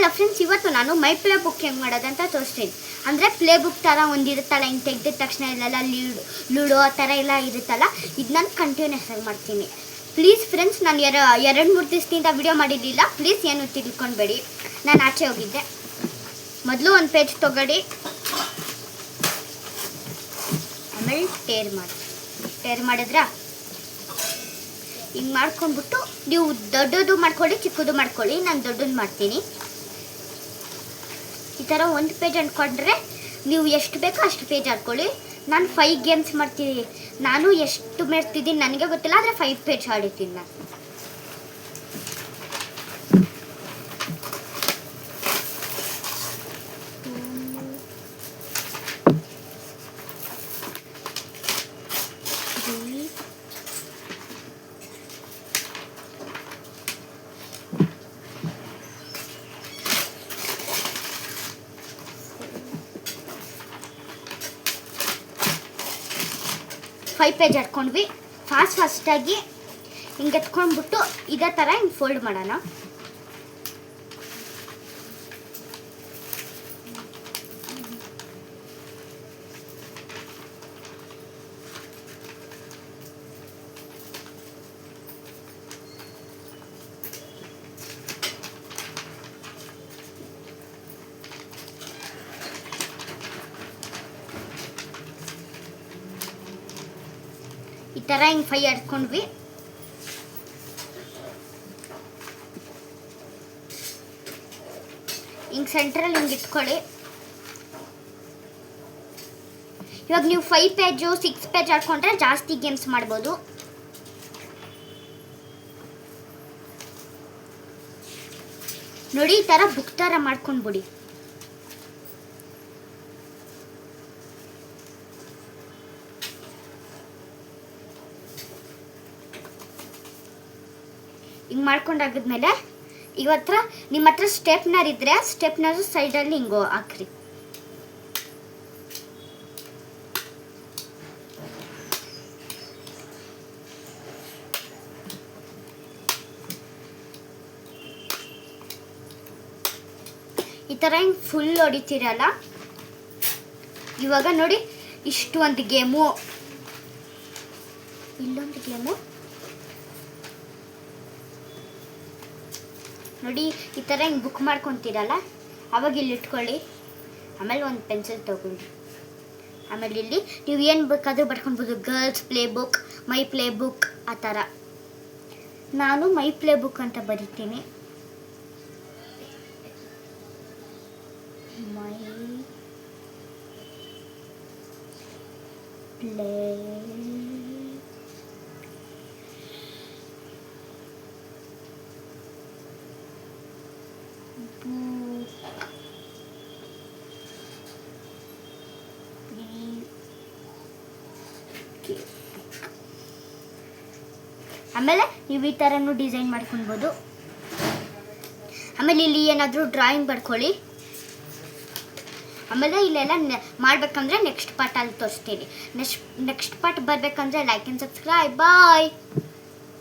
Hello friends, ಇವತ್ತು ನಾನು ಮೈ play book ಹೆಂಗೆ ಮಾಡೋದಂತ ತೋರಿಸ್ತೀನಿ. ಅಂದರೆ ಪ್ಲೇ ಬುಕ್ ಥರ ಒಂದಿರುತ್ತಲ್ಲ, ಹಿಂಗೆ ತೆಗೆದ ತಕ್ಷಣ ಇಲ್ಲೆಲ್ಲ ಲೂಡೋ ಆ ಥರ ಎಲ್ಲ ಇರುತ್ತಲ್ಲ, ಇದು ನಾನು ಕಂಟಿನ್ಯೂಸ್ ಆಗಿ ಮಾಡ್ತೀನಿ. ಪ್ಲೀಸ್ ಫ್ರೆಂಡ್ಸ್, ನಾನು 2-3 ದಿವಸದಿಂದ ವಿಡಿಯೋ ಮಾಡಿರಲಿಲ್ಲ. ಪ್ಲೀಸ್ ಏನು ತಿಳ್ಕೊಬೇಡಿ, ನಾನು ಆಚೆ ಹೋಗಿದ್ದೆ. ಮೊದಲು ಒಂದು ಪೇಜ್ ತೊಗೊಳ್ಳಿ, ಆಮೇಲೆ ಟೇರ್ ಮಾಡಿದ್ರೆ ಹಿಂಗೆ ಮಾಡ್ಕೊಂಡ್ಬಿಟ್ಟು ನೀವು ದೊಡ್ಡದು ಮಾಡ್ಕೊಳ್ಳಿ, ಚಿಕ್ಕದು ಮಾಡ್ಕೊಳ್ಳಿ. ನಾನು ದೊಡ್ಡದು ಮಾಡ್ತೀನಿ. ಈ ಥರ ಒಂದು ಪೇಜ್ ಅಂದ್ಕೊಂಡ್ರೆ ನೀವು ಎಷ್ಟು ಬೇಕೋ ಅಷ್ಟು ಪೇಜ್ ಹಾಕ್ಕೊಳ್ಳಿ. ನಾನು 5 ಗೇಮ್ಸ್ ಮಾಡ್ತೀನಿ. ನಾನು ಎಷ್ಟು ಮಾಡ್ತಿದ್ದೀನಿ ನನಗೆ ಗೊತ್ತಿಲ್ಲ, ಆದರೆ 5 ಪೇಜ್ ಆಡಿದ್ದೀನಿ ನಾನು. ಫೈವ್ ಪೇಜ್ ಹಾಕ್ಕೊಂಡ್ವಿ. ಫಾಸ್ಟಾಗಿ ಹಿಂಗೆ ಎತ್ಕೊಂಡ್ಬಿಟ್ಟು ಇದೇ ಥರ ಹಿಂಗೆ ಫೋಲ್ಡ್ ಮಾಡೋಣ. ಈ ಥರ ಹಿಂಗೆ 5 ಹಾಕ್ಕೊಂಡ್ವಿ. ಹಿಂಗೆ ಸೆಂಟ್ರಲ್ಲಿ ಹಿಂಗೆ ಇಟ್ಕೊಳ್ಳಿ. ಇವಾಗ ನೀವು 5 ಪೇಜು 6 ಪೇಜ್ ಹಾಕ್ಕೊಂಡ್ರೆ ಜಾಸ್ತಿ ಗೇಮ್ಸ್ ಮಾಡ್ಬೋದು. ನೋಡಿ, ಈ ಥರ ಬುಕ್ ಥರ ಮಾಡ್ಕೊಂಡ್ಬಿಡಿ. ಹಿಂಗೆ ಮಾಡ್ಕೊಂಡಾಗಿದ್ಮೇಲೆ ನಿಮ್ಮ ಹತ್ರ ಸ್ಟೆಪ್ನರ್ ಇದ್ದರೆ ಸ್ಟೆಪ್ನರ್ ಸೈಡಲ್ಲಿ ಹಿಂಗೆ ಹಾಕ್ರಿ. ಈ ಥರ ಹಿಂಗೆ ಫುಲ್ ಹೊಡಿತೀರಲ್ಲ. ಇವಾಗ ನೋಡಿ, ಇಷ್ಟು ಒಂದು ಗೇಮು, ಇಲ್ಲೊಂದು ಗೇಮು ನೋಡಿ. ಈ ಥರ ಹಿಂಗೆ ಬುಕ್ ಮಾಡ್ಕೊತೀರಲ್ಲ, ಅವಾಗ ಇಲ್ಲಿ ಇಟ್ಕೊಳ್ಳಿ. ಆಮೇಲೆ ಒಂದು ಪೆನ್ಸಿಲ್ ತೊಗೊಳ್ಳಿ. ಆಮೇಲೆ ಇಲ್ಲಿ ನೀವು ಏನು ಬೇಕಾದರೂ ಬರ್ಕೊಳ್ಬೋದು. ಗರ್ಲ್ಸ್ ಪ್ಲೇ ಬುಕ್, ಮೈ ಪ್ಲೇ ಬುಕ್ ಆ ಥರ. ನಾನು ಮೈ ಪ್ಲೇ ಬುಕ್ ಅಂತ ಬರಿತೀನಿ. ಮೈ ಪ್ಲೇ ಆಮೇಲೆ ನೀವು ಈ ಥರನೂ ಡಿಸೈನ್ ಮಾಡ್ಕೊಳ್ಬೋದು. ಆಮೇಲೆ ಇಲ್ಲಿ ಏನಾದರೂ ಡ್ರಾಯಿಂಗ್ ಬರ್ಕೊಳ್ಳಿ. ಆಮೇಲೆ ಇಲ್ಲೆಲ್ಲ ಮಾಡಬೇಕಂದ್ರೆ ನೆಕ್ಸ್ಟ್ ಪಾರ್ಟಲ್ಲಿ ತೋರಿಸ್ತೀನಿ. ನೆಕ್ಸ್ಟ್ ಪಾರ್ಟ್ ಬರಬೇಕಂದ್ರೆ ಲೈಕ್ ಆ್ಯಂಡ್ ಸಬ್ಸ್ಕ್ರೈಬ್. ಬಾಯ್.